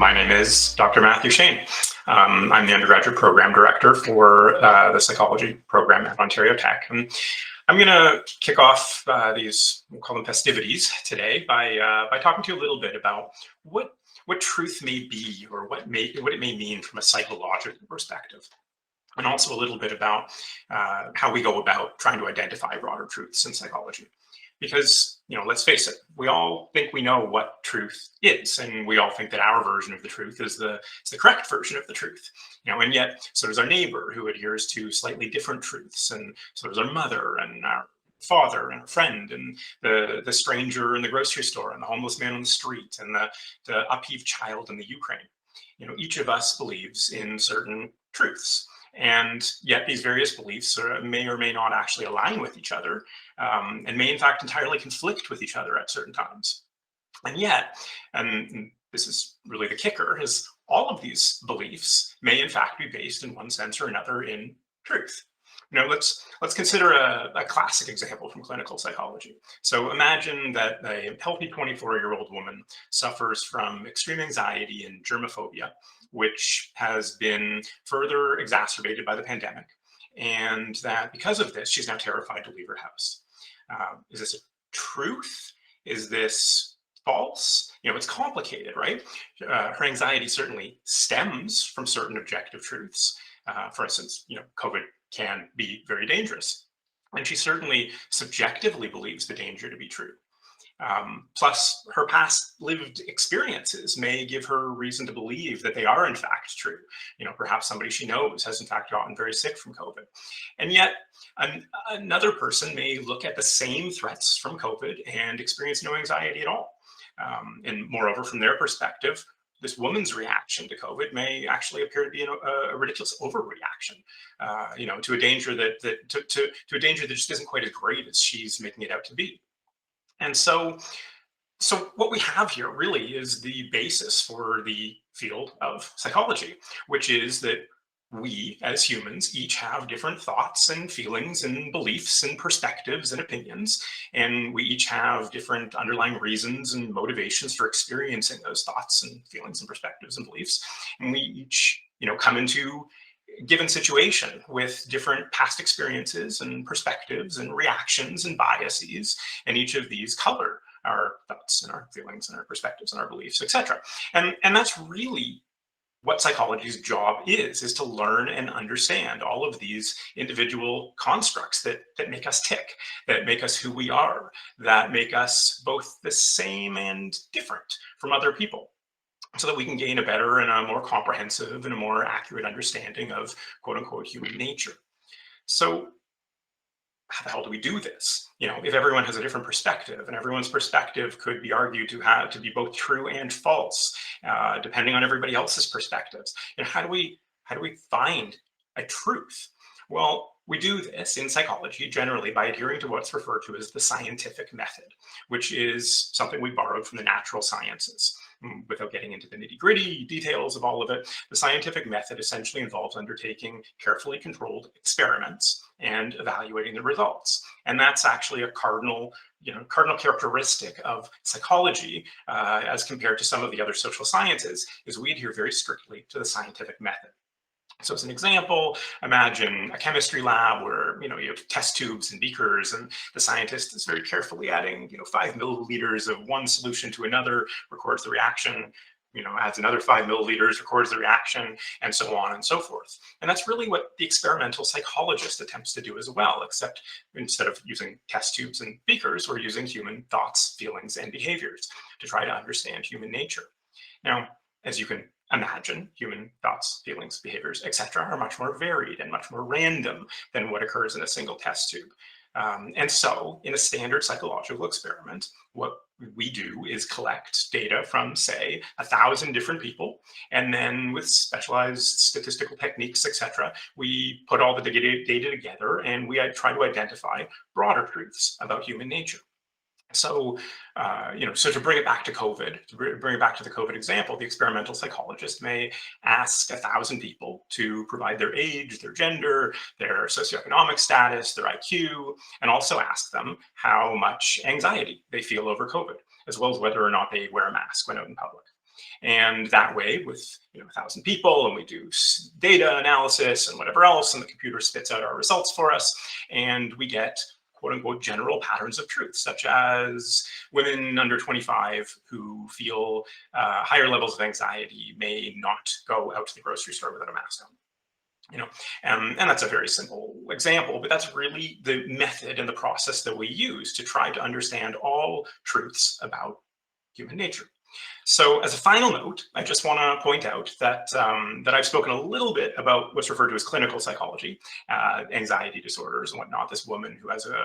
My name is Dr. Matthew Shane. I'm the undergraduate program director for the psychology program at Ontario Tech. And I'm going to kick off these, we'll call them festivities today, by talking to you a little bit about what truth may be, or what it may mean from a psychological perspective, and also a little bit about how we go about trying to identify broader truths in psychology. Because, let's face it, we all think we know what truth is, and we all think that our version of the truth is the correct version of the truth. And yet, so does our neighbor, who adheres to slightly different truths, and so does our mother, and our father, and our friend, and the stranger in the grocery store, and the homeless man on the street, and the upheaved child in the Ukraine. Each of us believes in certain truths. And yet these various beliefs may or may not actually align with each other, and may in fact entirely conflict with each other at certain times. And yet, and this is really the kicker, is all of these beliefs may in fact be based in one sense or another in truth. Let's consider a classic example from clinical psychology. So imagine that a healthy 24-year-old woman suffers from extreme anxiety and germophobia, which has been further exacerbated by the pandemic, and that because of this, she's now terrified to leave her house. Is this a truth? Is this false? It's complicated, right? Her anxiety certainly stems from certain objective truths. For instance, COVID can be very dangerous. And she certainly subjectively believes the danger to be true. Plus, her past lived experiences may give her reason to believe that they are in fact true. Perhaps somebody she knows has in fact gotten very sick from COVID. And yet, another person may look at the same threats from COVID and experience no anxiety at all. And moreover, from their perspective, this woman's reaction to COVID may actually appear to be a ridiculous overreaction, to a danger to a danger that just isn't quite as great as she's making it out to be. And so what we have here really is the basis for the field of psychology, which is that we as humans each have different thoughts and feelings and beliefs and perspectives and opinions, and we each have different underlying reasons and motivations for experiencing those thoughts and feelings and perspectives and beliefs. And we each, come into a given situation with different past experiences and perspectives and reactions and biases, and each of these color our thoughts and our feelings and our perspectives and our beliefs, etc. And that's really what psychology's job is to learn and understand all of these individual constructs that make us tick, that make us who we are, that make us both the same and different from other people, so that we can gain a better and a more comprehensive and a more accurate understanding of quote unquote human nature. So how the hell do we do this? If everyone has a different perspective, and everyone's perspective could be argued to be both true and false, depending on everybody else's perspectives, how do we find a truth? Well, we do this in psychology generally by adhering to what's referred to as the scientific method, which is something we borrowed from the natural sciences. Without getting into the nitty-gritty details of all of it, the scientific method essentially involves undertaking carefully controlled experiments and evaluating the results. And that's actually a cardinal characteristic of psychology, as compared to some of the other social sciences, is we adhere very strictly to the scientific method. So as an example, imagine a chemistry lab where you have test tubes and beakers, and the scientist is very carefully adding 5 milliliters of one solution to another, records the reaction, adds another 5 milliliters, records the reaction, and so on and so forth. And that's really what the experimental psychologist attempts to do as well, except instead of using test tubes and beakers, we're using human thoughts, feelings, and behaviors to try to understand human nature. Now, as you can imagine, human thoughts, feelings, behaviors, etc., are much more varied and much more random than what occurs in a single test tube. And so in a standard psychological experiment, what we do is collect data from, say, 1,000 different people, and then with specialized statistical techniques, etc., we put all the data together, and we try to identify broader truths about human nature. So, so to bring it back to COVID, to bring it back to the COVID example, the experimental psychologist may ask 1,000 people to provide their age, their gender, their socioeconomic status, their IQ, and also ask them how much anxiety they feel over COVID, as well as whether or not they wear a mask when out in public. And that way, with 1,000 people, and we do data analysis and whatever else, and the computer spits out our results for us, and we get quote unquote general patterns of truth, such as women under 25 who feel higher levels of anxiety may not go out to the grocery store without a mask on. And that's a very simple example, but that's really the method and the process that we use to try to understand all truths about human nature. So as a final note, I just want to point out that that I've spoken a little bit about what's referred to as clinical psychology, anxiety disorders and whatnot, this woman who has a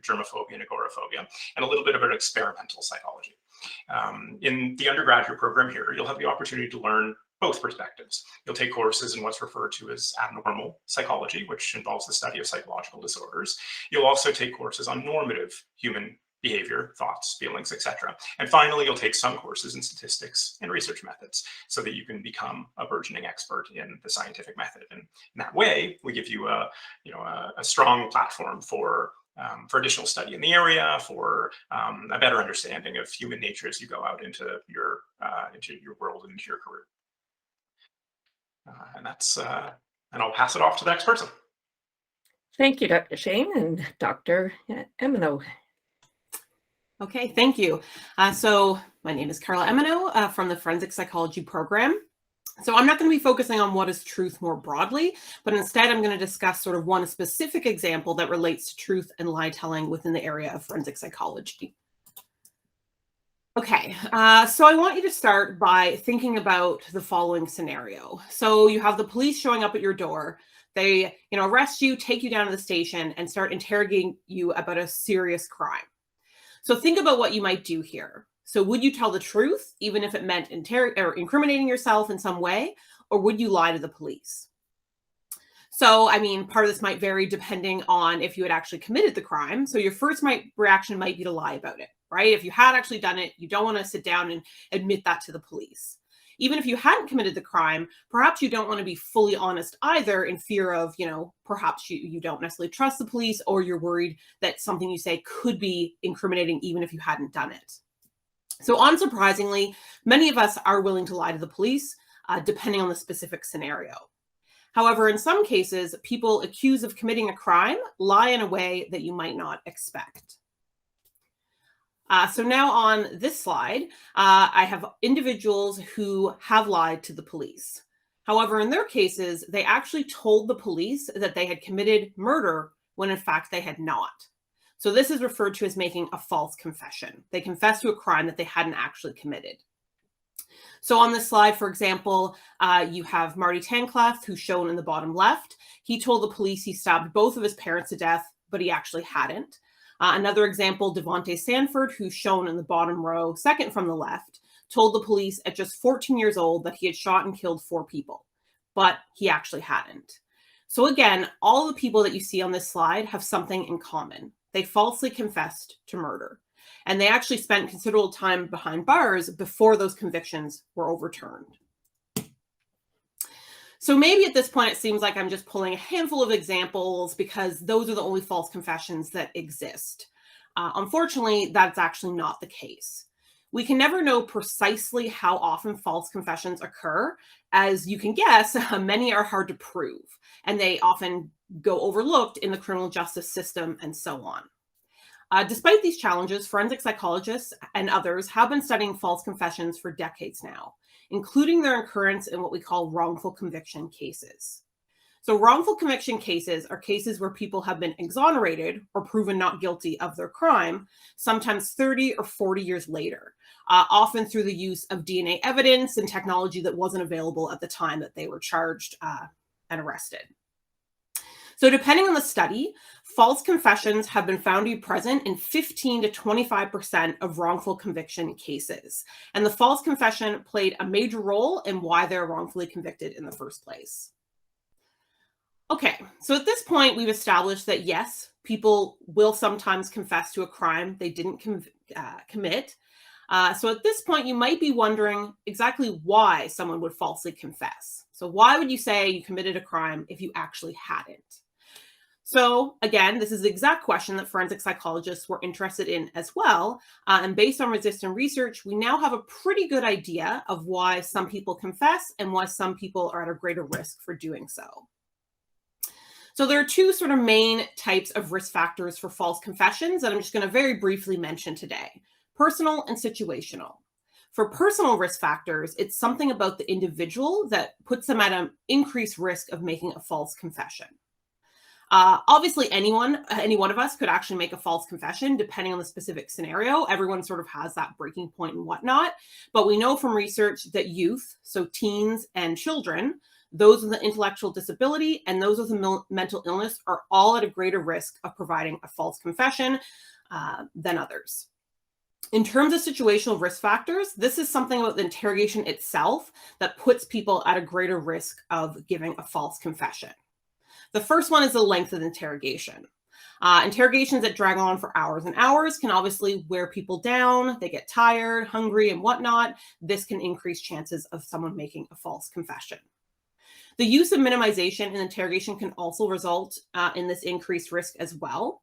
germophobia and agoraphobia, and a little bit about experimental psychology. In the undergraduate program here, you'll have the opportunity to learn both perspectives. You'll take courses in what's referred to as abnormal psychology, which involves the study of psychological disorders. You'll also take courses on normative human behavior, thoughts, feelings, etc. And finally, you'll take some courses in statistics and research methods so that you can become a burgeoning expert in the scientific method. And in that way, we give you a strong platform for additional study in the area, for a better understanding of human nature as you go out into your world and into your career. And I'll pass it off to the next person. Thank you, Dr. Shane and Dr. Emino. Okay, thank you. So my name is Carl Emino from the Forensic Psychology program. So I'm not going to be focusing on what is truth more broadly, but instead I'm going to discuss sort of one specific example that relates to truth and lie telling within the area of forensic psychology. Okay, so I want you to start by thinking about the following scenario. So you have the police showing up at your door. They, arrest you, take you down to the station, and start interrogating you about a serious crime. So think about what you might do here. So would you tell the truth, even if it meant incriminating yourself in some way, or would you lie to the police? So, part of this might vary depending on if you had actually committed the crime. So your first reaction might be to lie about it, right? If you had actually done it, you don't want to sit down and admit that to the police. Even if you hadn't committed the crime, perhaps you don't want to be fully honest either, in fear of, perhaps you don't necessarily trust the police, or you're worried that something you say could be incriminating even if you hadn't done it. So unsurprisingly, many of us are willing to lie to the police, depending on the specific scenario. However, in some cases, people accused of committing a crime lie in a way that you might not expect. So now on this slide, I have individuals who have lied to the police. However, in their cases, they actually told the police that they had committed murder when in fact they had not. So this is referred to as making a false confession. They confessed to a crime that they hadn't actually committed. So on this slide, for example, you have Marty Tancliffe, who's shown in the bottom left. He told the police he stabbed both of his parents to death, but he actually hadn't. Another example, Devontae Sanford, who's shown in the bottom row, second from the left, told the police at just 14 years old that he had shot and killed 4 people, but he actually hadn't. So again, all the people that you see on this slide have something in common. They falsely confessed to murder, and they actually spent considerable time behind bars before those convictions were overturned. So maybe at this point, it seems like I'm just pulling a handful of examples because those are the only false confessions that exist. Unfortunately, that's actually not the case. We can never know precisely how often false confessions occur. As you can guess, many are hard to prove, and they often go overlooked in the criminal justice system and so on. Despite these challenges, forensic psychologists and others have been studying false confessions for decades now, including their occurrence in what we call wrongful conviction cases. So wrongful conviction cases are cases where people have been exonerated or proven not guilty of their crime, sometimes 30 or 40 years later, often through the use of DNA evidence and technology that wasn't available at the time that they were charged and arrested. So depending on the study, false confessions have been found to be present in 15 to 25% of wrongful conviction cases. And the false confession played a major role in why they're wrongfully convicted in the first place. Okay, so at this point, we've established that yes, people will sometimes confess to a crime they didn't commit. So at this point, you might be wondering exactly why someone would falsely confess. So why would you say you committed a crime if you actually hadn't? So again, this is the exact question that forensic psychologists were interested in as well. And based on resistant research, we now have a pretty good idea of why some people confess and why some people are at a greater risk for doing so. So there are two sort of main types of risk factors for false confessions that I'm just going to very briefly mention today: personal and situational. For personal risk factors, it's something about the individual that puts them at an increased risk of making a false confession. Obviously, any one of us could actually make a false confession depending on the specific scenario. Everyone sort of has that breaking point and whatnot. But we know from research that youth, so teens and children, those with an intellectual disability and those with a mental illness are all at a greater risk of providing a false confession than others. In terms of situational risk factors, this is something about the interrogation itself that puts people at a greater risk of giving a false confession. The first one is the length of the interrogation. Interrogations that drag on for hours and hours can obviously wear people down. They get tired, hungry, and whatnot. This can increase chances of someone making a false confession. The use of minimization in interrogation can also result in this increased risk as well.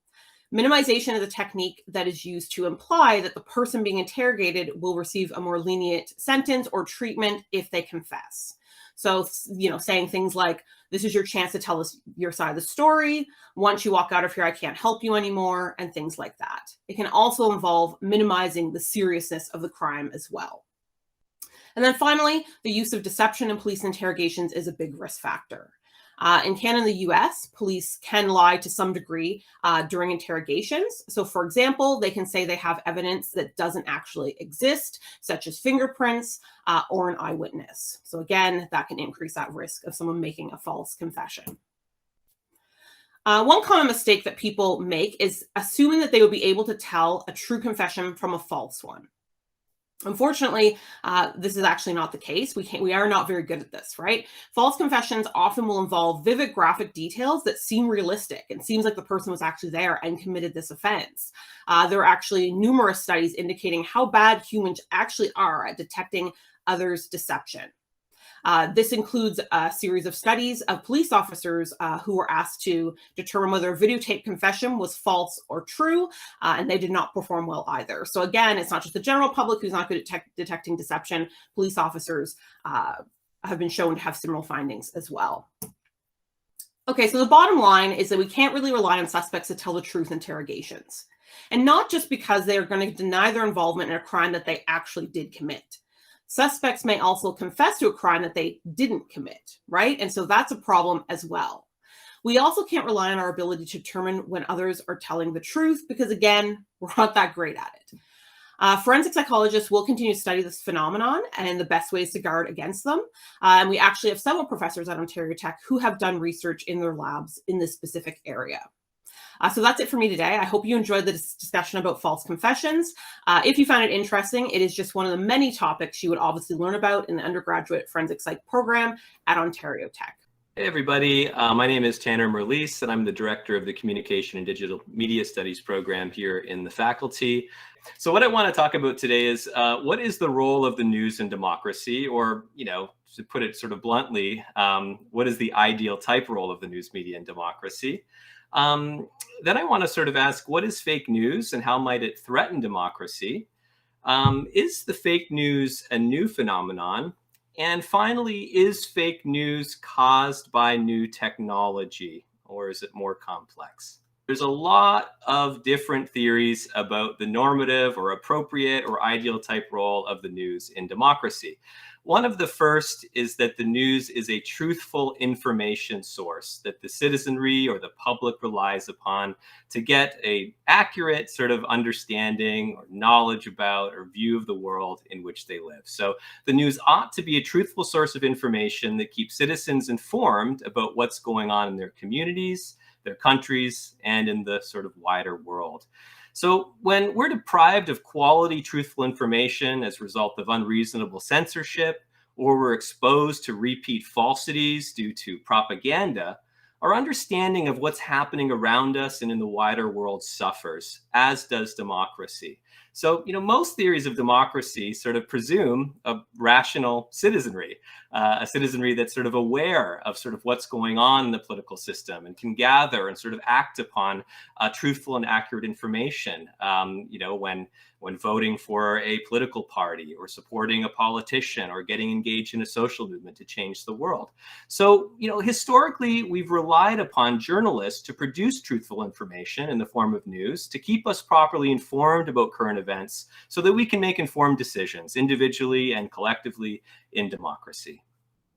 Minimization is a technique that is used to imply that the person being interrogated will receive a more lenient sentence or treatment if they confess. So, saying things like, this is your chance to tell us your side of the story. Once you walk out of here, I can't help you anymore, and things like that. It can also involve minimizing the seriousness of the crime as well. And then finally, the use of deception in police interrogations is a big risk factor. In Canada and the US, police can lie to some degree during interrogations. So for example, they can say they have evidence that doesn't actually exist, such as fingerprints or an eyewitness. So again, that can increase that risk of someone making a false confession. One common mistake that people make is assuming that they would be able to tell a true confession from a false one. Unfortunately, this is actually not the case. We are not very good at this, right? False confessions often will involve vivid graphic details that seem realistic and seems like the person was actually there and committed this offense. There are actually numerous studies indicating how bad humans actually are at detecting others' deception. This includes a series of studies of police officers who were asked to determine whether a videotape confession was false or true, and they did not perform well either. So again, it's not just the general public who's not good at detecting deception. Police officers have been shown to have similar findings as well. Okay, so the bottom line is that we can't really rely on suspects to tell the truth in interrogations. And not just because they are going to deny their involvement in a crime that they actually did commit. Suspects may also confess to a crime that they didn't commit, right? And so that's a problem as well. We also can't rely on our ability to determine when others are telling the truth because, again, we're not that great at it. Forensic psychologists will continue to study this phenomenon and the best ways to guard against them. And we actually have several professors at Ontario Tech who have done research in their labs in this specific area. So that's it for me today. I hope you enjoyed the discussion about false confessions. If you found it interesting, it is just one of the many topics you would obviously learn about in the undergraduate forensic psych program at Ontario Tech. Hey everybody, my name is Tanner Mercer, and I'm the director of the Communication and Digital Media Studies program here in the faculty. So what I want to talk about today is what is the role of the news in democracy, or, to put it sort of bluntly, what is the ideal type role of the news media in democracy? Then I want to sort of ask, what is fake news and how might it threaten democracy? Is the fake news a new phenomenon? And finally, is fake news caused by new technology, or is it more complex? There's a lot of different theories about the normative or appropriate or ideal type role of the news in democracy. One of the first is that the news is a truthful information source that the citizenry or the public relies upon to get an accurate sort of understanding or knowledge about or view of the world in which they live. So the news ought to be a truthful source of information that keeps citizens informed about what's going on in their communities, their countries, and in the sort of wider world. So when we're deprived of quality, truthful information as a result of unreasonable censorship, or we're exposed to repeat falsities due to propaganda, our understanding of what's happening around us and in the wider world suffers, as does democracy. So, most theories of democracy sort of presume a rational citizenry, a citizenry that's sort of aware of sort of what's going on in the political system and can gather and sort of act upon truthful and accurate information, when voting for a political party or supporting a politician or getting engaged in a social movement to change the world. So, historically, we've relied upon journalists to produce truthful information in the form of news to keep us properly informed about current events so that we can make informed decisions individually and collectively in democracy.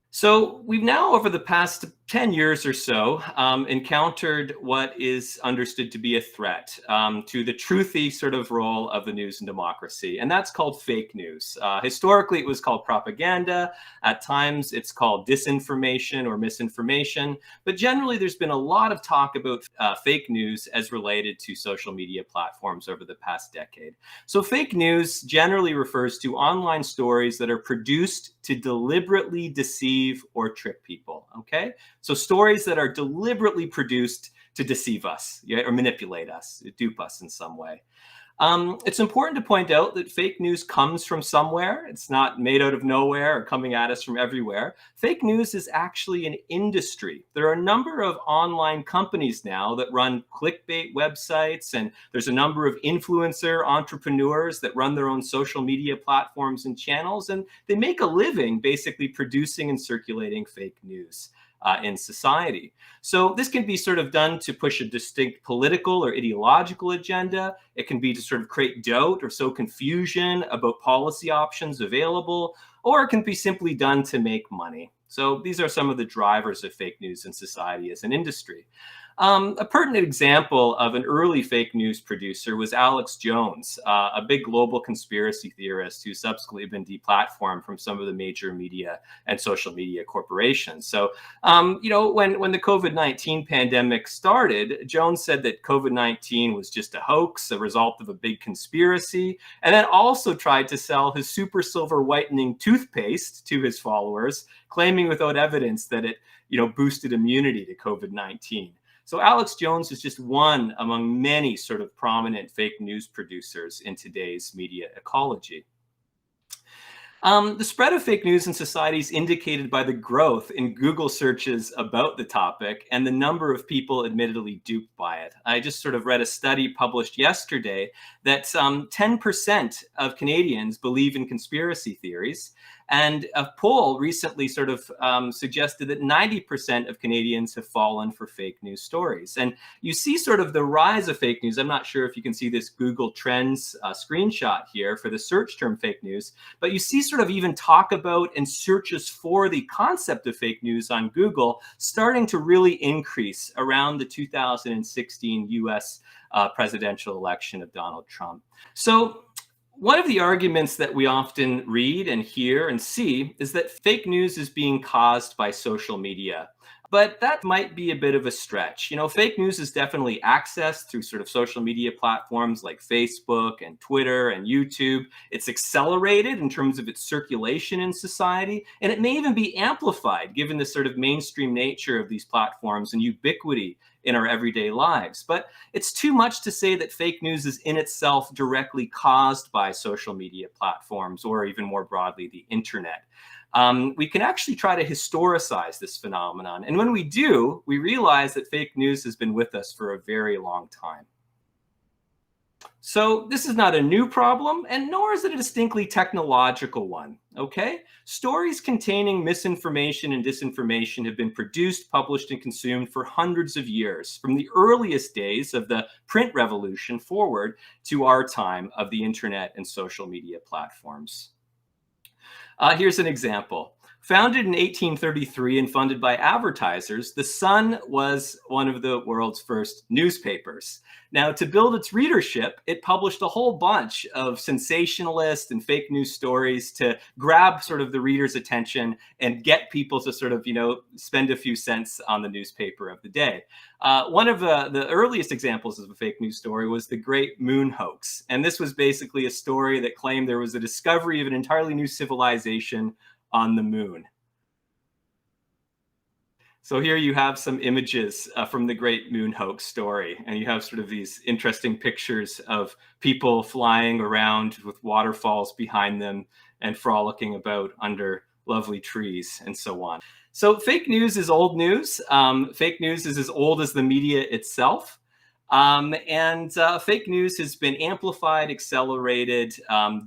So we've now, over the past 10 years or so, encountered what is understood to be a threat to the truthy sort of role of the news in democracy, and that's called fake news. Historically, it was called propaganda. At times, it's called disinformation or misinformation. But generally, there's been a lot of talk about fake news as related to social media platforms over the past decade. So fake news generally refers to online stories that are produced to deliberately deceive or trick people, okay? So stories that are deliberately produced to deceive us, or manipulate us, dupe us in some way. It's important to point out that fake news comes from somewhere. It's not made out of nowhere or coming at us from everywhere. Fake news is actually an industry. There are a number of online companies now that run clickbait websites, and there's a number of influencer entrepreneurs that run their own social media platforms and channels, and they make a living basically producing and circulating fake news in society. So this can be sort of done to push a distinct political or ideological agenda. It can be to sort of create doubt or sow confusion about policy options available, or it can be simply done to make money. So these are some of the drivers of fake news in society as an industry. A pertinent example of an early fake news producer was Alex Jones, a big global conspiracy theorist who's subsequently been deplatformed from some of the major media and social media corporations. So, when the COVID-19 pandemic started, Jones said that COVID-19 was just a hoax, a result of a big conspiracy, and then also tried to sell his super silver whitening toothpaste to his followers, claiming without evidence that it, boosted immunity to COVID-19. So Alex Jones is just one among many sort of prominent fake news producers in today's media ecology. The spread of fake news in society is indicated by the growth in Google searches about the topic and the number of people admittedly duped by it. I just sort of read a study published yesterday that 10% of Canadians believe in conspiracy theories. And a poll recently sort of suggested that 90% of Canadians have fallen for fake news stories. And you see sort of the rise of fake news. I'm not sure if you can see this Google Trends screenshot here for the search term fake news, but you see sort of even talk about and searches for the concept of fake news on Google starting to really increase around the 2016 US presidential election of Donald Trump. So one of the arguments that we often read and hear and see is that fake news is being caused by social media. But that might be a bit of a stretch. Fake news is definitely accessed through sort of social media platforms like Facebook and Twitter and YouTube. It's accelerated in terms of its circulation in society, and it may even be amplified given the sort of mainstream nature of these platforms and ubiquity in our everyday lives. But it's too much to say that fake news is in itself directly caused by social media platforms or even more broadly, the internet. We can actually try to historicize this phenomenon. And when we do, we realize that fake news has been with us for a very long time. So this is not a new problem, and nor is it a distinctly technological one, okay? Stories containing misinformation and disinformation have been produced, published, and consumed for hundreds of years, from the earliest days of the print revolution forward to our time of the internet and social media platforms. Here's an example. Founded in 1833 and funded by advertisers, The Sun was one of the world's first newspapers. Now, to build its readership, it published a whole bunch of sensationalist and fake news stories to grab sort of the reader's attention and get people to sort of, spend a few cents on the newspaper of the day. One of the earliest examples of a fake news story was the Great Moon Hoax. And this was basically a story that claimed there was a discovery of an entirely new civilization on the moon. So here you have some images from the Great Moon Hoax story, and you have sort of these interesting pictures of people flying around with waterfalls behind them and frolicking about under lovely trees and so on. So fake news is old news. Fake news is as old as the media itself. Fake news has been amplified, accelerated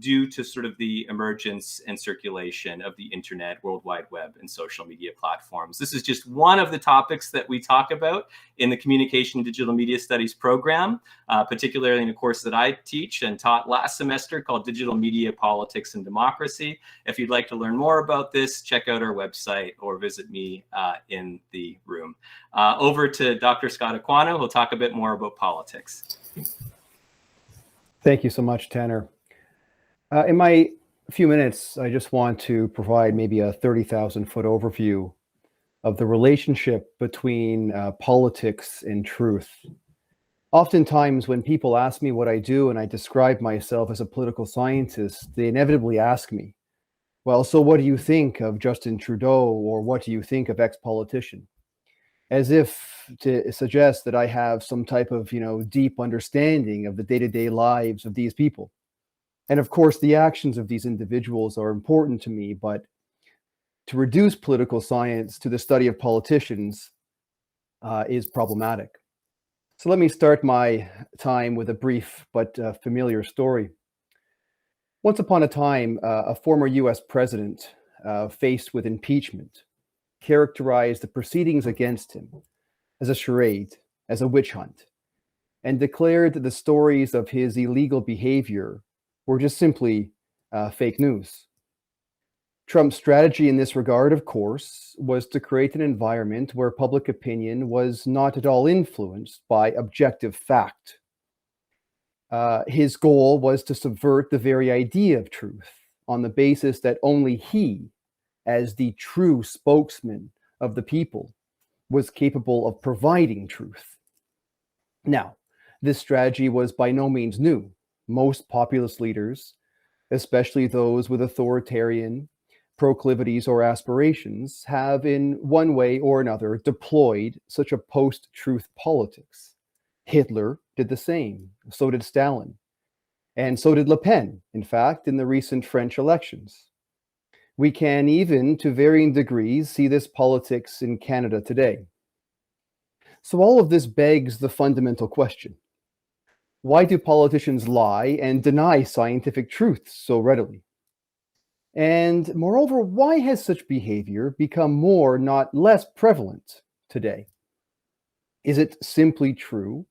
due to sort of the emergence and circulation of the internet, World Wide Web, and social media platforms. This is just one of the topics that we talk about in the Communication and Digital Media Studies program, particularly in a course that I teach and taught last semester called Digital Media, Politics, and Democracy. If you'd like to learn more about this, check out our website or visit me in the room. Over to Dr. Scott Aquano, who'll talk a bit more about politics. Thank you so much, Tanner. In my few minutes, I just want to provide maybe a 30,000-foot overview of the relationship between politics and truth. Oftentimes, when people ask me what I do and I describe myself as a political scientist, they inevitably ask me, well, so what do you think of Justin Trudeau, or what do you think of X politician? As if to suggest that I have some type of, deep understanding of the day-to-day lives of these people. And of course, the actions of these individuals are important to me, but to reduce political science to the study of politicians is problematic. So let me start my time with a brief but familiar story. Once upon a time, a former US president faced with impeachment characterized the proceedings against him as a charade, as a witch hunt, and declared that the stories of his illegal behavior were just simply fake news. Trump's strategy in this regard, of course, was to create an environment where public opinion was not at all influenced by objective fact. His goal was to subvert the very idea of truth on the basis that only he, as the true spokesman of the people, was capable of providing truth. Now, this strategy was by no means new. Most populist leaders, especially those with authoritarian proclivities or aspirations, have in one way or another deployed such a post-truth politics. Hitler did the same, so did Stalin, and so did Le Pen, in fact, in the recent French elections. We can even, to varying degrees, see this politics in Canada today. So all of this begs the fundamental question: why do politicians lie and deny scientific truths so readily? And moreover, why has such behavior become more, not less, prevalent today? Is it simply true,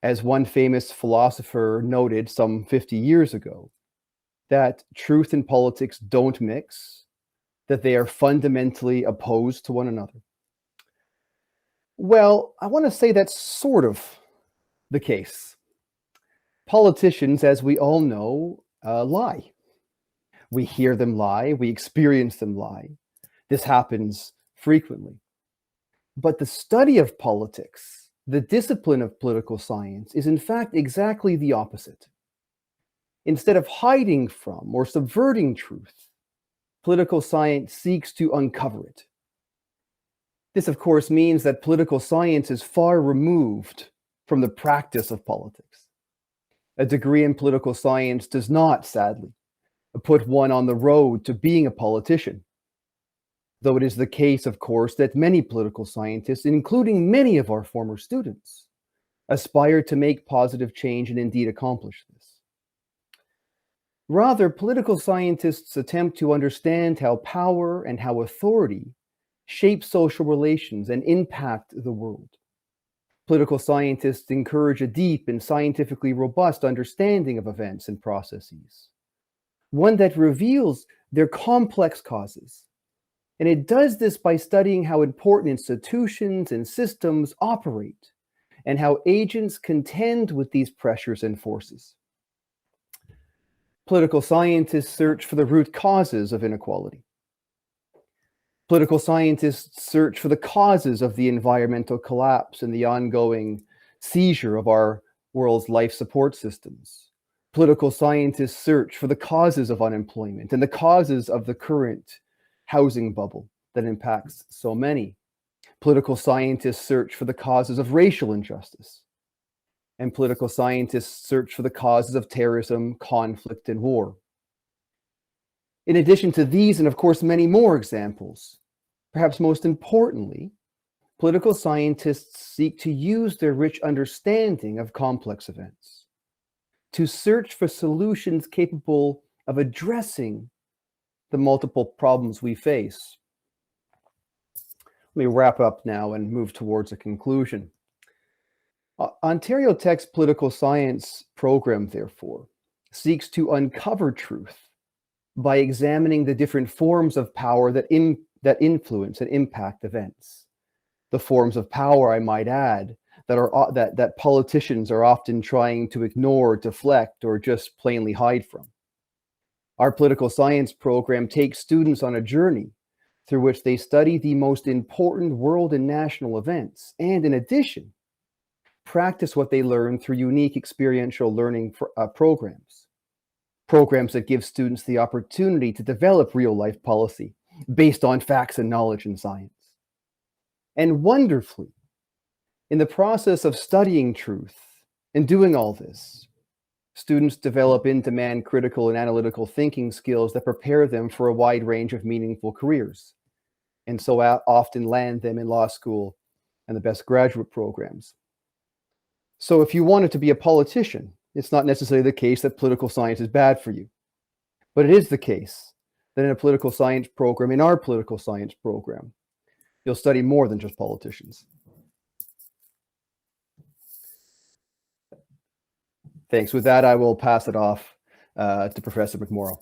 as one famous philosopher noted some 50 years ago, that truth and politics don't mix, that they are fundamentally opposed to one another? Well, I want to say that's sort of the case. Politicians, as we all know, lie. We hear them lie, we experience them lie. This happens frequently. But the study of politics, the discipline of political science, is in fact exactly the opposite. Instead of hiding from or subverting truth, political science seeks to uncover it. This, of course, means that political science is far removed from the practice of politics. A degree in political science does not, sadly, put one on the road to being a politician, though it is the case, of course, that many political scientists, including many of our former students, aspire to make positive change and indeed accomplish this. Rather, political scientists attempt to understand how power and how authority shape social relations and impact the world. Political scientists encourage a deep and scientifically robust understanding of events and processes, one that reveals their complex causes. And it does this by studying how important institutions and systems operate and how agents contend with these pressures and forces. Political scientists search for the root causes of inequality. Political scientists search for the causes of the environmental collapse and the ongoing seizure of our world's life support systems. Political scientists search for the causes of unemployment and the causes of the current housing bubble that impacts so many. Political scientists search for the causes of racial injustice. And political scientists search for the causes of terrorism, conflict, and war. In addition to these, and of course many more examples, perhaps most importantly, political scientists seek to use their rich understanding of complex events to search for solutions capable of addressing the multiple problems we face. Let me wrap up now and move towards a conclusion. Ontario Tech's political science program, therefore, seeks to uncover truth by examining the different forms of power that influence and impact events. The forms of power, I might add, that politicians are often trying to ignore, deflect, or just plainly hide from. Our political science program takes students on a journey through which they study the most important world and national events, and in addition, practice what they learn through unique experiential learning programs that give students the opportunity to develop real-life policy based on facts and knowledge and science. And wonderfully, in the process of studying truth and doing all this, students develop in-demand critical and analytical thinking skills that prepare them for a wide range of meaningful careers, and so often land them in law school and the best graduate programs. So if you wanted to be a politician, it's not necessarily the case that political science is bad for you. But it is the case that in a political science program, in our political science program, you'll study more than just politicians. Thanks. With that, I will pass it off to Professor McMorrow.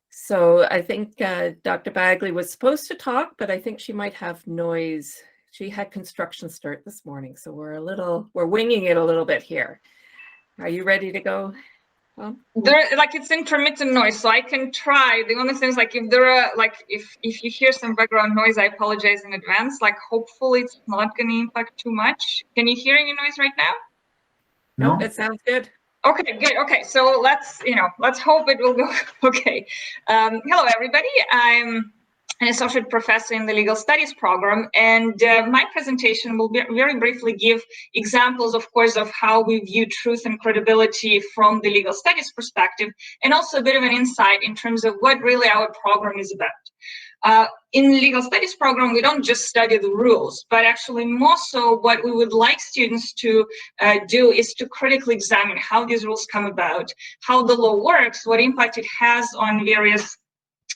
So I think Dr. Bagley was supposed to talk, but I think she might have noise. She had construction start this morning, so we're winging it a little bit here. Are you ready to go? It's intermittent noise, so I can try. The only thing is, if you hear some background noise, I apologize in advance. Hopefully it's not going to impact too much. Can you hear any noise right now? No, it sounds good. Okay, good. Okay, so let's hope it will go okay. Hello, everybody. I'm an associate professor in the legal studies program, and my presentation will very briefly give examples, of course, of how we view truth and credibility from the legal studies perspective, and also a bit of an insight in terms of what really our program is about. In the legal studies program, we don't just study the rules, but actually more so what we would like students to do is to critically examine how these rules come about, how the law works, what impact it has on various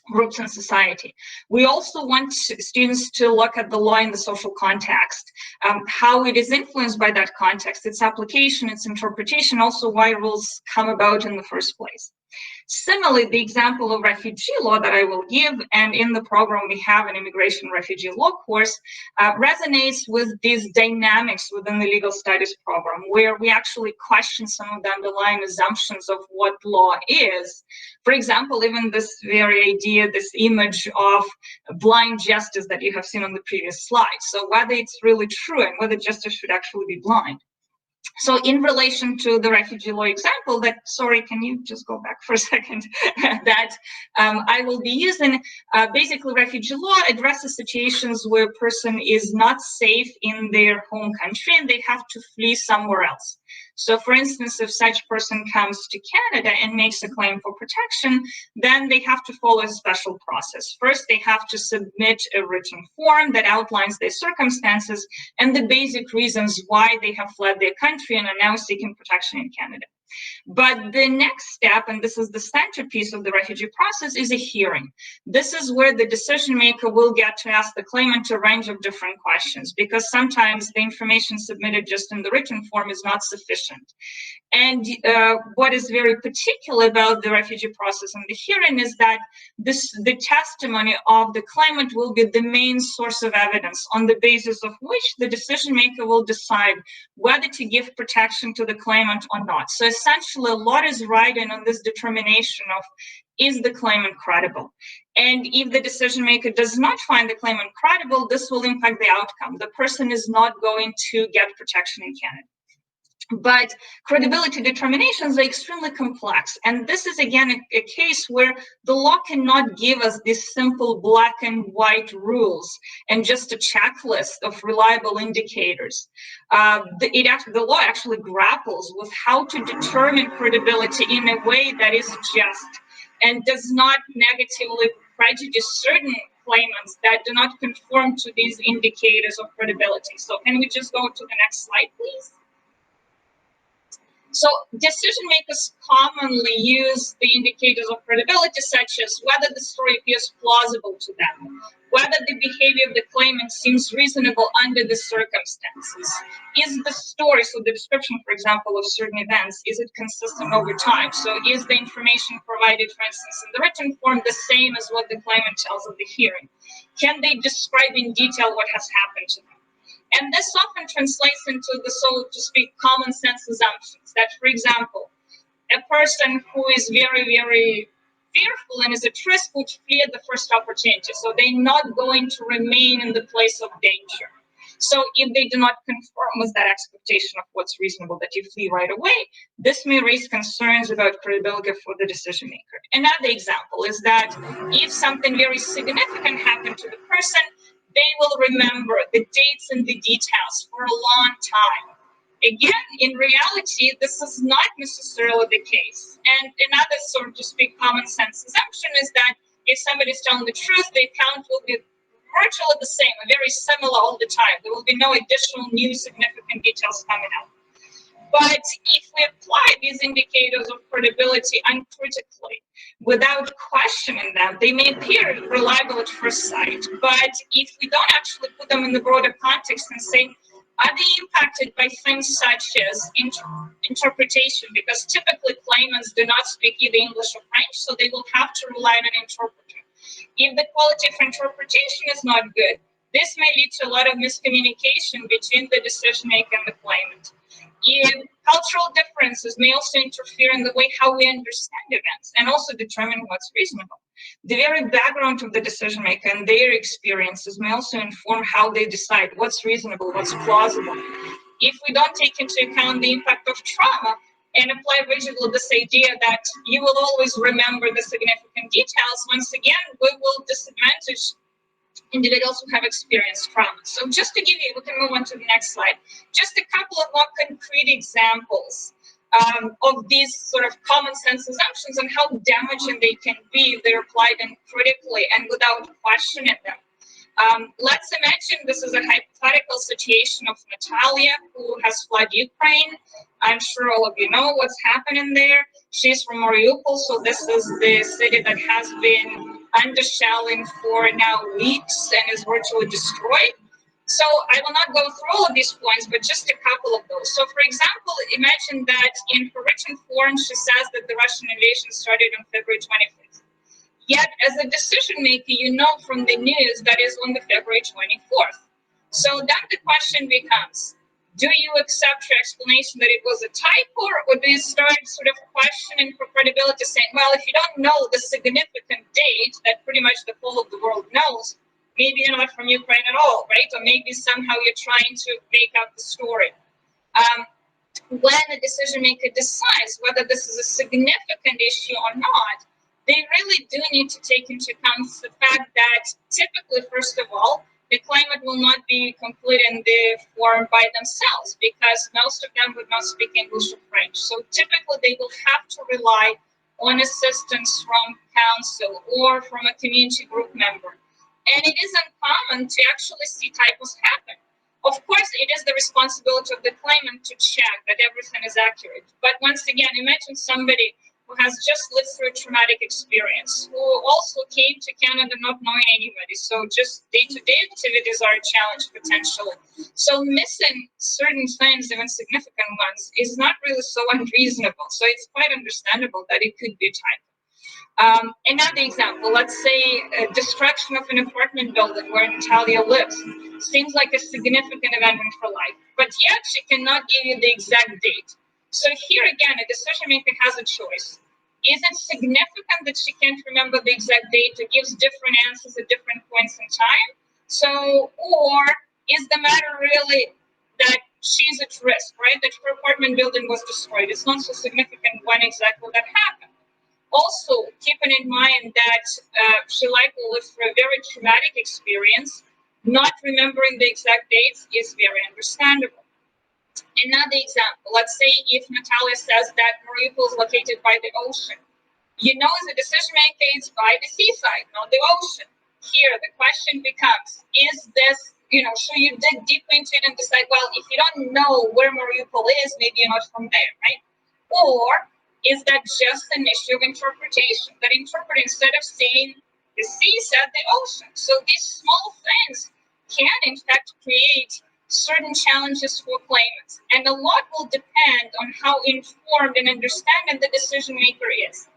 groups in society. We also want students to look at the law in the social context, how it is influenced by that context, its application, its interpretation, also why rules come about in the first place. Similarly, the example of refugee law that I will give, and in the program we have an immigration refugee law course, resonates with these dynamics within the legal studies program, where we actually question some of the underlying assumptions of what law is. For example, even this very idea, this image of blind justice that you have seen on the previous slide. So whether it's really true and whether justice should actually be blind. So in relation to the refugee law example sorry, can you just go back for a second, I will be using, basically refugee law addresses situations where a person is not safe in their home country and they have to flee somewhere else. So for instance, if such person comes to Canada and makes a claim for protection, then they have to follow a special process. First, they have to submit a written form that outlines their circumstances and the basic reasons why they have fled their country and are now seeking protection in Canada. But the next step, and this is the centerpiece of the refugee process, is a hearing. This is where the decision maker will get to ask the claimant a range of different questions, because sometimes the information submitted just in the written form is not sufficient. And what is very particular about the refugee process and the hearing is that the testimony of the claimant will be the main source of evidence on the basis of which the decision maker will decide whether to give protection to the claimant or not. So essentially, a lot is riding on this determination of, is the claimant credible? And if the decision maker does not find the claimant credible, this will impact the outcome. The person is not going to get protection in Canada. But credibility determinations are extremely complex. And this is, again, a case where the law cannot give us these simple black and white rules and just a checklist of reliable indicators. The law actually grapples with how to determine credibility in a way that is just and does not negatively prejudice certain claimants that do not conform to these indicators of credibility. So can we just go to the next slide, please? So decision makers commonly use the indicators of credibility, such as whether the story appears plausible to them, whether the behavior of the claimant seems reasonable under the circumstances. Is the story, so the description, for example, of certain events, is it consistent over time? So is the information provided, for instance, in the written form the same as what the claimant tells of the hearing? Can they describe in detail what has happened to them? And this often translates into the, so to speak, common sense assumptions that, for example, a person who is very, very fearful and is at risk would flee at the first opportunity. So they're not going to remain in the place of danger. So if they do not conform with that expectation of what's reasonable, that you flee right away, this may raise concerns about credibility for the decision maker. Another example is that if something very significant happened to the person, they will remember the dates and the details for a long time. Again, in reality, this is not necessarily the case. And another, sort of to speak, common sense assumption is that if somebody is telling the truth, the account will be virtually the same, very similar all the time. There will be no additional new significant details coming out. But if we apply these indicators of credibility uncritically, without questioning them, they may appear reliable at first sight. But if we don't actually put them in the broader context and say, are they impacted by things such as interpretation? Because typically claimants do not speak either English or French, so they will have to rely on an interpreter. If the quality of interpretation is not good, this may lead to a lot of miscommunication between the decision maker and the claimant. Cultural differences may also interfere in the way how we understand events and also determine what's reasonable. The very background of the decision maker and their experiences may also inform how they decide what's reasonable, what's plausible. If we don't take into account the impact of trauma and apply rigidly this idea that you will always remember the significant details, once again, we will disadvantage individuals who have experienced trauma. So just to give you, we can move on to the next slide, just a couple of more concrete examples of these sort of common sense assumptions and how damaging they can be if they're applied uncritically and without questioning them. Let's imagine this is a hypothetical situation of Natalia, who has fled Ukraine. I'm sure all of you know what's happening there. She's from Mariupol, so this is the city that has been under shelling for now weeks and is virtually destroyed. So I will not go through all of these points, but just a couple of those. So for example, imagine that in her written form, she says that the Russian invasion started on February 25th. Yet as a decision maker, you know from the news that is on the February 24th. So then the question becomes, do you accept her explanation that it was a typo, or do you start sort of questioning her credibility, saying, well, if you don't know the significant date that pretty much the whole of the world knows, maybe you're not from Ukraine at all, right? Or maybe somehow you're trying to make up the story. When a decision maker decides whether this is a significant issue or not, they really do need to take into account the fact that typically, first of all, the claimant will not be complete in the form by themselves because most of them would not speak English or French. So typically they will have to rely on assistance from counsel or from a community group member. And it is uncommon to actually see typos happen. Of course, it is the responsibility of the claimant to check that everything is accurate. But once again, imagine somebody who has just lived through a traumatic experience, who also came to Canada not knowing anybody. So just day-to-day activities are a challenge potentially. So missing certain things, even significant ones, is not really so unreasonable. So it's quite understandable that it could be a typo. Another example, let's say a destruction of an apartment building where Natalia lives. Seems like a significant event in her life, but yet she cannot give you the exact date. So here again, a decision maker has a choice. Is it significant that she can't remember the exact date or gives different answers at different points in time? So, or is the matter really that she's at risk, right? That her apartment building was destroyed. It's not so significant when exactly that happened. Also, keeping in mind that she likely lived through a very traumatic experience, not remembering the exact dates is very understandable. Another example, let's say if Natalia says that Mariupol is located by the ocean. You know, as a decision maker, it's by the seaside, not the ocean. Here, the question becomes, is this, should you dig deep into it and decide, well, if you don't know where Mariupol is, maybe you're not from there, right? Or is that just an issue of interpretation? That interpreter, instead of saying the sea, said the ocean. So these small things can, in fact, create certain challenges for claimants. And a lot will depend on how informed and understanding the decision maker is.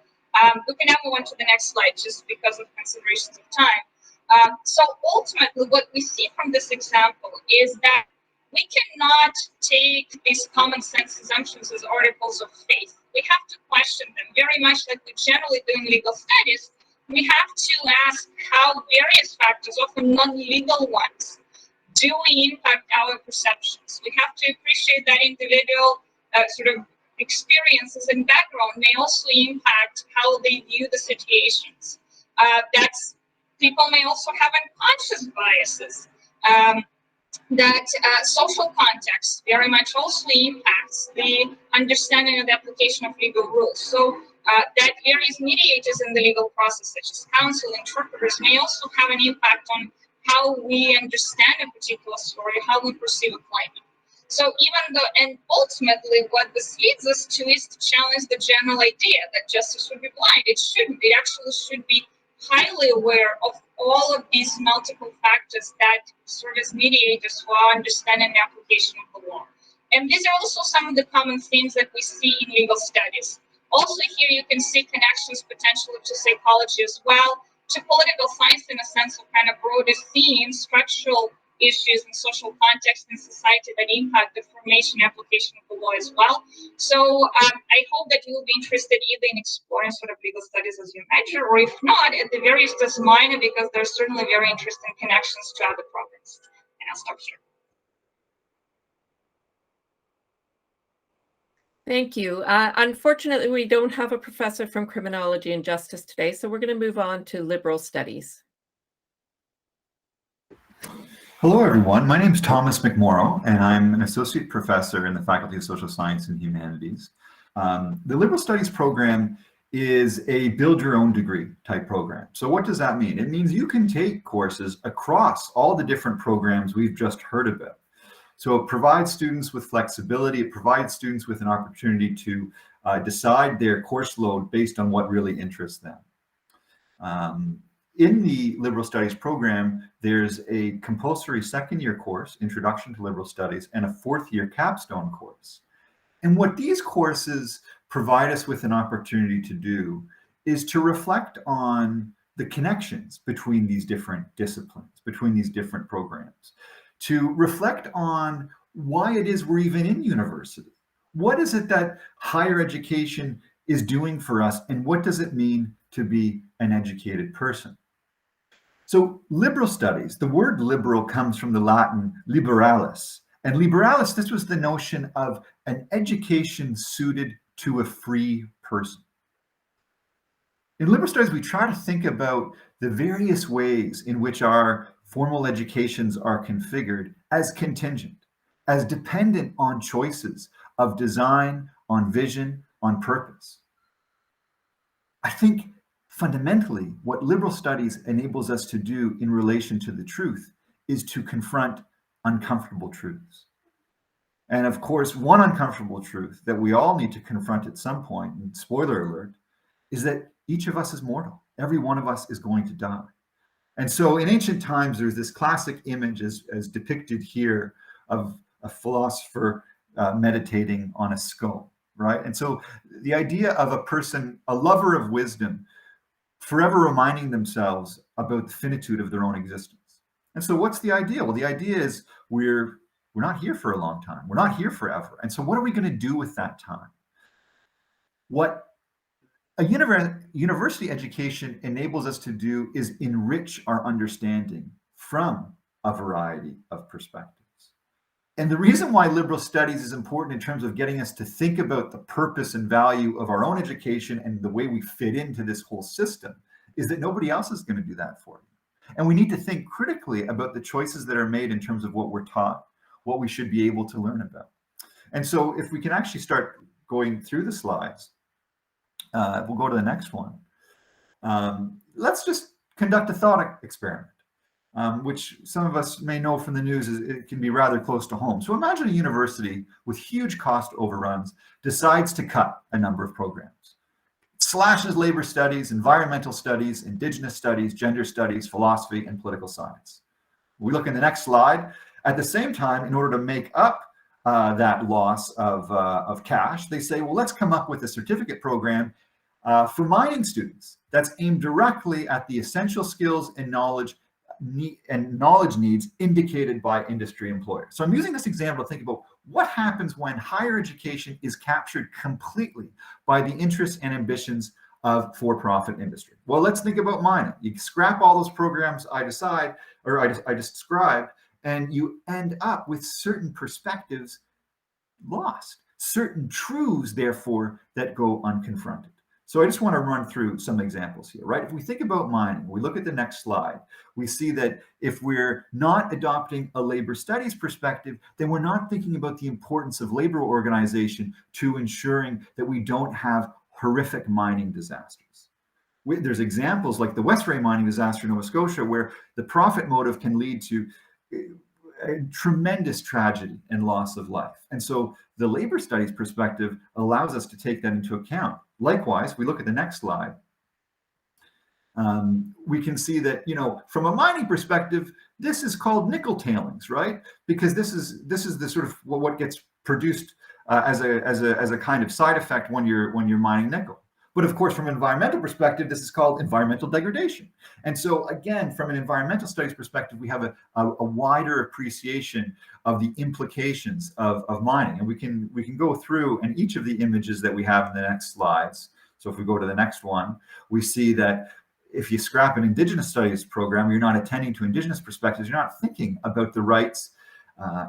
We can now move on to the next slide just because of considerations of time. So ultimately, what we see from this example is that we cannot take these common sense assumptions as articles of faith. We have to question them, very much like we generally do in legal studies. We have to ask how various factors, often non-legal ones, do impact our perceptions. We have to appreciate that individual sort of experiences and background may also impact how they view the situations. People may also have unconscious biases. That social context very much also impacts the understanding of the application of legal rules. So that various mediators in the legal process, such as counsel, interpreters, may also have an impact on how we understand a particular story, how we perceive a claim. So even though, and ultimately what this leads us to is to challenge the general idea that justice should be blind. It shouldn't. It actually should be highly aware of all of these multiple factors that serve as mediators for our understanding the application of the law. And these are also some of the common themes that we see in legal studies. Also here you can see connections potentially to psychology as well, to political science in a sense of kind of broader themes, structural issues in social context and society that impact the formation and application of the law as well. So I hope that you will be interested either in exploring sort of legal studies as you mentioned, or if not, at the very least as minor, because there's certainly very interesting connections to other problems. And I'll stop here. Thank you. Unfortunately, we don't have a professor from criminology and justice today, so we're going to move on to liberal studies. Hello, everyone. My name is Thomas McMorrow, and I'm an associate professor in the Faculty of Social Science and Humanities. The Liberal Studies program is a build-your-own-degree type program. So what does that mean? It means you can take courses across all the different programs we've just heard about. So it provides students with flexibility. It provides students with an opportunity to decide their course load based on what really interests them. In the Liberal Studies program, there's a compulsory second-year course, Introduction to Liberal Studies, and a fourth-year capstone course. And what these courses provide us with an opportunity to do is to reflect on the connections between these different disciplines, between these different programs, to reflect on why it is we're even in university. What is it that higher education is doing for us, and what does it mean to be an educated person? So liberal studies, the word liberal comes from the Latin liberalis. And liberalis, this was the notion of an education suited to a free person. In liberal studies, we try to think about the various ways in which our formal educations are configured as contingent, as dependent on choices of design, on vision, on purpose. I think fundamentally, what liberal studies enables us to do in relation to the truth is to confront uncomfortable truths. And of course, one uncomfortable truth that we all need to confront at some point, and spoiler alert, is that each of us is mortal. Every one of us is going to die. And so in ancient times, there's this classic image as depicted here of a philosopher meditating on a skull, right? And so the idea of a person, a lover of wisdom, forever reminding themselves about the finitude of their own existence. And so what's the idea? Well, the idea is we're not here for a long time. We're not here forever. And so what are we going to do with that time? What a university education enables us to do is enrich our understanding from a variety of perspectives. And the reason why liberal studies is important in terms of getting us to think about the purpose and value of our own education and the way we fit into this whole system is that nobody else is going to do that for you. And we need to think critically about the choices that are made in terms of what we're taught, what we should be able to learn about. And so if we can actually start going through the slides, we'll go to the next one. Let's just conduct a thought experiment. Which some of us may know from the news is it can be rather close to home. So imagine a university with huge cost overruns decides to cut a number of programs. It slashes labor studies, environmental studies, indigenous studies, gender studies, philosophy, and political science. We look in the next slide. At the same time, in order to make up that loss of cash, they say, well, let's come up with a certificate program for mining students that's aimed directly at the essential skills and knowledge needs indicated by industry employers. So I'm using this example to think about what happens when higher education is captured completely by the interests and ambitions of for-profit industry. Well, let's think about mining. You scrap all those programs I just described, and you end up with certain perspectives lost, certain truths, therefore, that go unconfronted. So I just want to run through some examples here, right? If we think about mining, we look at the next slide, we see that if we're not adopting a labor studies perspective, then we're not thinking about the importance of labor organization to ensuring that we don't have horrific mining disasters. There's examples like the Westray mining disaster in Nova Scotia, where the profit motive can lead to a tremendous tragedy and loss of life. And so the labor studies perspective allows us to take that into account. Likewise, we look at the next slide. We can see that, from a mining perspective, this is called nickel tailings, right? Because this is the sort of what gets produced as a kind of side effect when you're mining nickel. But of course, from an environmental perspective, this is called environmental degradation. And so again, from an environmental studies perspective, we have a wider appreciation of the implications of mining. And we can go through, and each of the images that we have in the next slides. So if we go to the next one, we see that if you scrap an Indigenous studies program, you're not attending to Indigenous perspectives, you're not thinking about the rights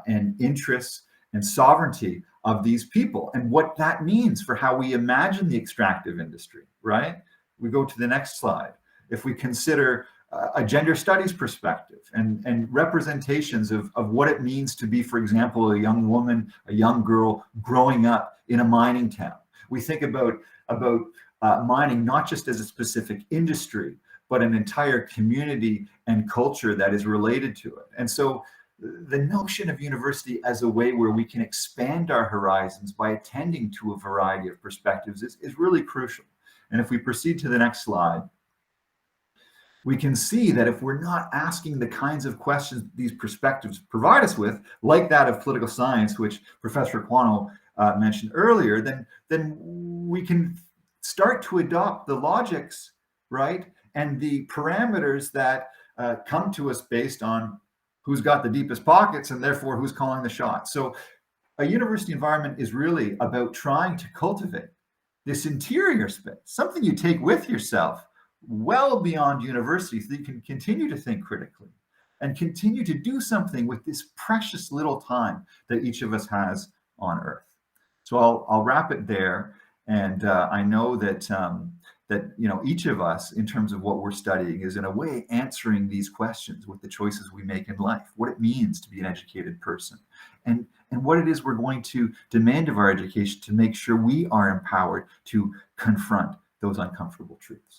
and interests and sovereignty of these people and what that means for how we imagine the extractive industry, right? We go to the next slide. If we consider a gender studies perspective and representations of what it means to be, for example, a young woman, a young girl growing up in a mining town. We think about mining not just as a specific industry, but an entire community and culture that is related to it. And so the notion of university as a way where we can expand our horizons by attending to a variety of perspectives is really crucial. And if we proceed to the next slide, we can see that if we're not asking the kinds of questions these perspectives provide us with, like that of political science, which Professor Aquano mentioned earlier, then we can start to adopt the logics, right, and the parameters that come to us based on who's got the deepest pockets and therefore who's calling the shots. So a university environment is really about trying to cultivate this interior space, something you take with yourself well beyond university so that you can continue to think critically and continue to do something with this precious little time that each of us has on Earth. So I'll wrap it there. And I know that each of us, in terms of what we're studying, is in a way answering these questions with the choices we make in life, what it means to be an educated person, and what it is we're going to demand of our education to make sure we are empowered to confront those uncomfortable truths.